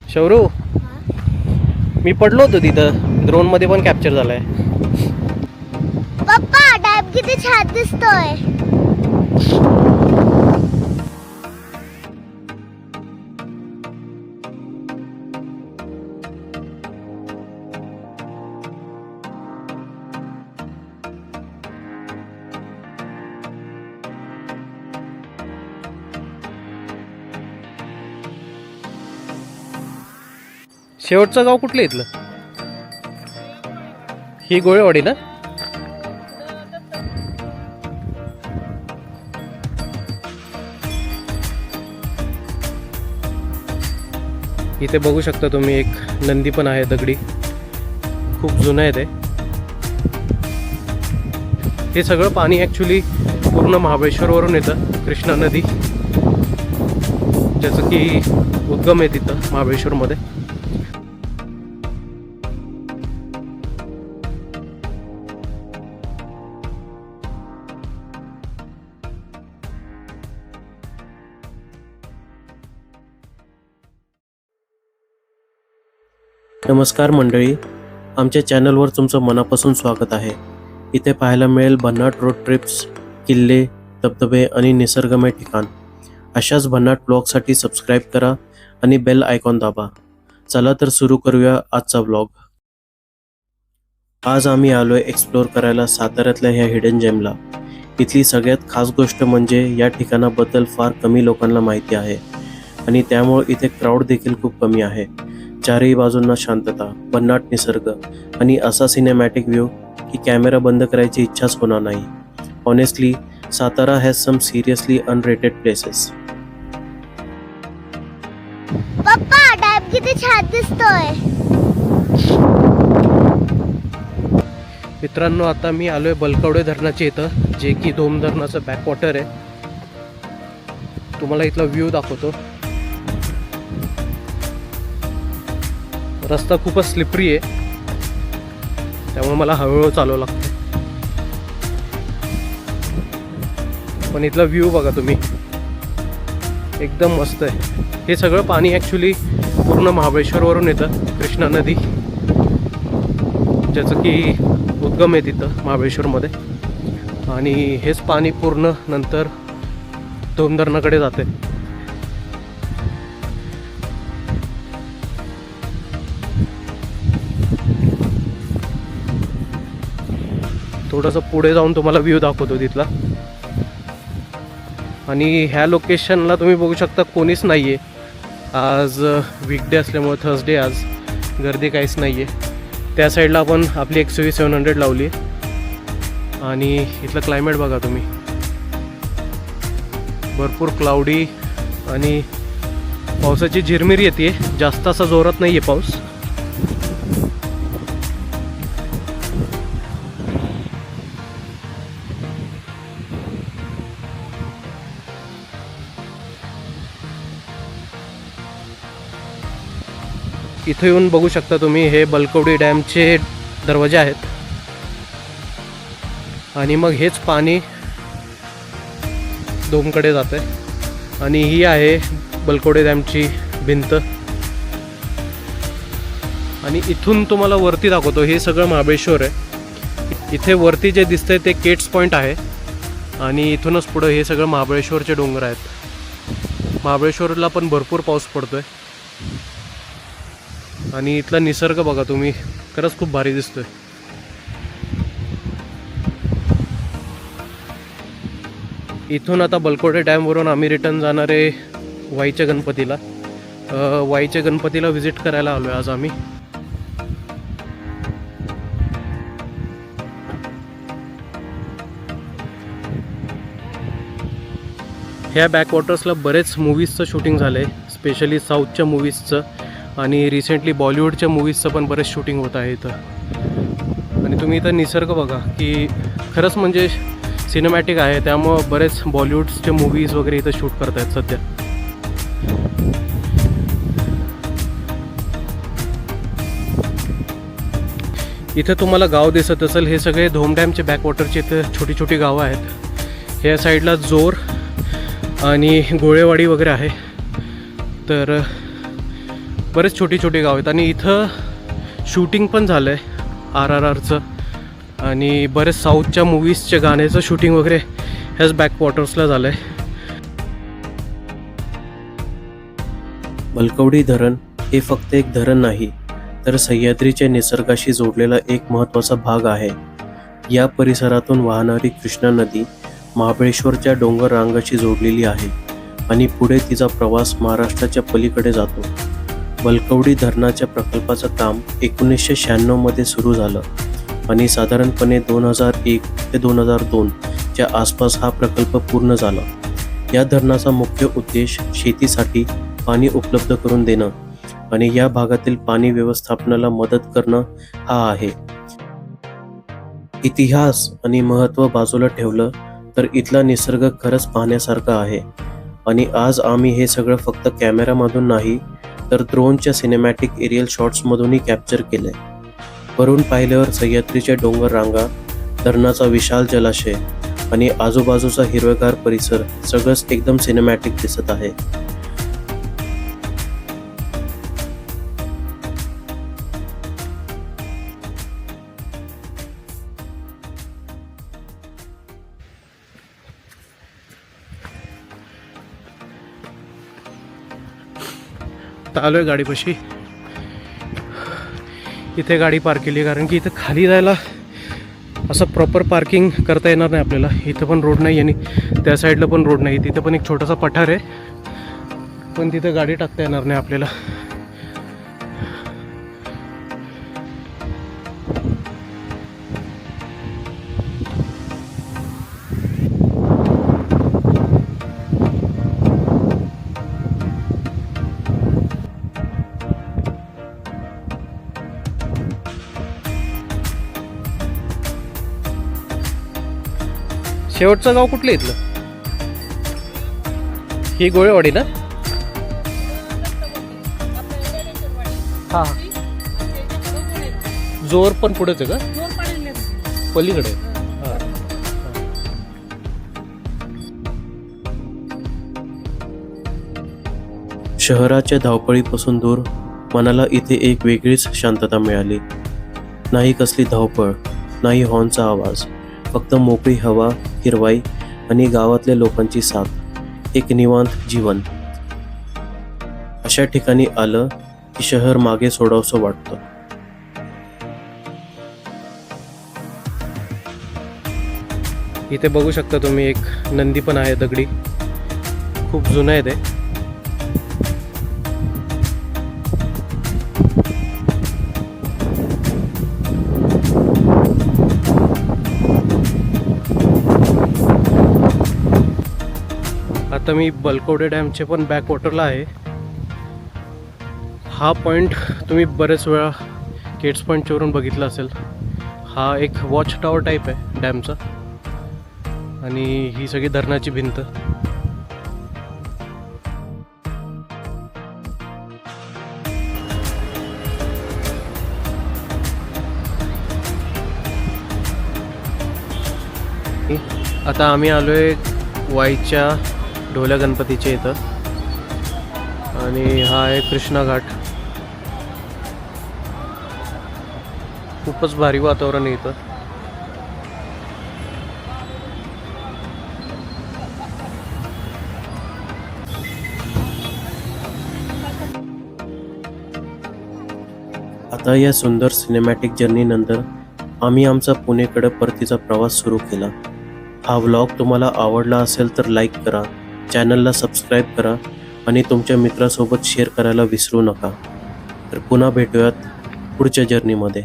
शौरू, मी पडलो होतो तिथं, ड्रोन मध्ये पण कॅप्चर झालाय. पप्पा डॅम किती छान दिसतोय. शेवटचं गाव कुठलं इथलं? ही गोळेवाडी ना? इथे बघू शकता तुम्ही, एक नंदी पण आहे दगडी, खूप जुनं आहे ते. हे सगळं पाणी ॲक्च्युली पूर्ण महाबळेश्वरवरून येतं, कृष्णा नदी, ज्याचं की उद्गम आहे तिथं महाबळेश्वरमध्ये. नमस्कार मंडळी, आमच्या चॅनलवर तुमचं मनापासून स्वागत आहे. इथे पाहायला मिळेल भन्नाट रोड ट्रिप्स, किल्ले, धबधबे आणि निसर्गमय ठिकाण. अशाच भन्नाट ब्लॉगसाठी सबस्क्राईब करा आणि बेल आयकॉन दाबा. चला तर सुरू करूया आजचा ब्लॉग. आज आम्ही आलोय एक्सप्लोअर करायला साताऱ्यातल्या ह्या हिडन जेमला. इथली सगळ्यात खास गोष्ट म्हणजे या ठिकाणाबद्दल फार कमी लोकांना माहिती आहे आणि त्यामुळे इथे क्राऊड देखील खूप कमी आहे. चारही बाजूंना शांतता, भन्नाट निसर्ग आणि असा सिनेमॅटिक व्ह्यू की कॅमेरा बंद करायची इच्छाच होणार नाही. Honestly Satara has some seriously underrated places. पप्पा डॅम किती छान दिसतोय. मित्रांनो, आता मी आलोय बलकवडे धरणाच्या इथं, जे की धोम धरणाचं बॅकवॉटर आहे. तुम्हाला इथला व्ह्यू दाखवतो. रस्ता खूपच स्लिपरी आहे, त्यामुळे मला हळूहळू चालवावं लागतं. पण इथला व्ह्यू बघा तुम्ही, एकदम मस्त आहे. हे सगळं पाणी ॲक्च्युली पूर्ण महाबळेश्वरवरून येतं, कृष्णा नदी, ज्याचं की उद्गम आहे तिथं महाबळेश्वरमध्ये. आणि हेच पाणी पूर्ण नंतर धोम धरणाकडे जाते. थोडंसं पुढे जाऊन तुम्हाला व्ह्यू दाखवतो तिथला. आणि ह्या लोकेशनला तुम्ही बघू शकता कोणीच नाही आहे. आज वीकडे असल्यामुळे, थर्सडे आज, गर्दी काहीच नाही आहे. त्या साईडला आपण आपली XUV 700 लावली आहे. आणि इथलं क्लायमेट बघा तुम्ही, भरपूर क्लाउडी आणि पावसाची झिरमिरी येते. जास्त असा जोरात नाही आहे पाऊस. इथे येऊन बघू शकता तुम्ही, हे बलकवडी डॅमचे दरवाजे आहेत. आणि मग हेच पाणी धोमकडे जाते. आणि ही आहे बलकवडी डॅमची भिंत. आणि इथून तुम्हाला वरती दाखवतो, हे सगळं महाबळेश्वर आहे. इथे वरती जे दिसतंय ते केट्स पॉईंट आहे. आणि इथूनच पुढं हे सगळं महाबळेश्वरचे डोंगर आहेत. महाबळेश्वरला पण भरपूर पाऊस पडतोय. आणि इथला निसर्ग बघा तुम्ही, खरंच खूप भारी दिसतोय. इथून आता बलकवडे डॅमवरून आम्ही रिटर्न जाणार आहे वाईच्या गणपतीला. वाईच्या गणपतीला व्हिजिट करायला आलो आहे आज आम्ही. ह्या बॅकवॉटर्सला बरेच मूवीजचं शूटिंग झालं आहे, स्पेशली साऊथच्या मूवीजचं. आणि रिसेंटली बॉलिवूडच्या मूवीजचं पण बरेच शूटिंग होत आहे इथं. आणि तुम्ही इथं निसर्ग बघा की खरंच म्हणजे सिनेमॅटिक आहे. त्यामुळं बरेच बॉलिवूडचे मूवीज वगैरे इथं शूट करत आहेत सध्या. इथं तुम्हाला गाव दिसत असेल, हे सगळे धोम डॅमचे बॅकवॉटरचे इथं छोटी छोटी गावं आहेत. ह्या साईडला जोर आणि गोळेवाडी वगैरे आहे. तर बरेच छोटी छोटी गाव आहेत आणि इथं शूटिंग पण झालं आहे RRRचं आणि बरेच साऊथच्या मूवीजच्या गाण्याचं शूटिंग वगैरे ह्याच बॅकवॉटर्सला झालं आहे. बलकवडी धरण हे फक्त एक धरण नाही, तर सह्याद्रीच्या निसर्गाशी जोडलेला एक महत्त्वाचा भाग आहे. या परिसरातून वाहणारी कृष्णा नदी महाबळेश्वरच्या डोंगर रांगाशी जोडलेली आहे आणि पुढे तिचा प्रवास महाराष्ट्राच्या पलीकडे जातो. बलकवडी धरणाच्या प्रकल्पाचं काम 1996 मध्ये सुरू झालं आणि साधारणपणे 2001 ते 2002 च्या आसपास हा प्रकल्प पूर्ण झाला. या धरणाचा मुख्य उद्देश शेतीसाठी पाणी उपलब्ध करून देणं आणि या भागातील पाणी व्यवस्थापनाला मदत करणं हा आहे. इतिहास आणि महत्त्व बाजूला ठेवलं तर इथला निसर्ग खरंच पाहण्यासारखा आहे आणि आज आम्ही हे सगळं फक्त कॅमेरामधून नाही तर ड्रोनच्या सिनेमॅटिक एरियल शॉट्समधूनही कॅप्चर केलंय. वरून पाहिल्यावर सह्याद्रीच्या डोंगर रांगा, धरणाचा विशाल जलाशय आणि आजूबाजूचा हिरवेगार परिसर सगळंच एकदम सिनेमॅटिक दिसत आहे. आलो आहे गाडीपाशी. इथे गाडी पार्क केली आहे कारण की इथं खाली जायला असं प्रॉपर पार्किंग करता येणार नाही आपल्याला. इथं पण रोड नाही आणि त्या साईडला पण रोड नाही. तिथं पण एक छोटासा पठार आहे, पण तिथं गाडी टाकता येणार नाही आपल्याला. शेवटचं गाव कुठलं इथलं? ही गोळेवाडी ना? हा, जोर पण पुढेच आहे का? पलीकडे. शहराच्या धावपळीपासून दूर मनाला इथे एक वेगळीच शांतता मिळाली. नाही कसली धावपळ, नाही हॉर्नचा आवाज, फक्त मोकळी हवा, हिरवाई आणि गावातल्या लोकांची साथ. एक निवांत जीवन. अशा ठिकाणी आलं की शहर मागे सोडावंसं वाटतं. इथे बघू शकता तुम्ही एक नंदी पण आहे दगडी. खूप जुनं आहे ते. आता मी बलकवडे डॅमचे पण बॅकवॉटरला आहे. हा पॉईंट तुम्ही बरेच वेळा केट्स पॉईंटवरून बघितला असेल. हा एक वॉच टॉवर टाईप आहे डॅमचा आणि ही सगळी धरणाची भिंत. आता आम्ही आलोय वाईच्या ढोल्या गणपतीच्या इथं आणि हा आहे कृष्णा घाट. खूपच भारी वातावरण आहे इथं. आता या सुंदर सिनेमॅटिक जर्नीनंतर आम्ही आमचा पुणेकडे परतीचा प्रवास सुरू केला. हा व्लॉग तुम्हाला आवडला असेल तर लाईक करा, चॅनलला सबस्क्राईब करा आणि तुमच्या मित्रासोबत शेअर करायला विसरू नका. तर पुन्हा भेटूयात पुढच्या जर्नीमध्ये.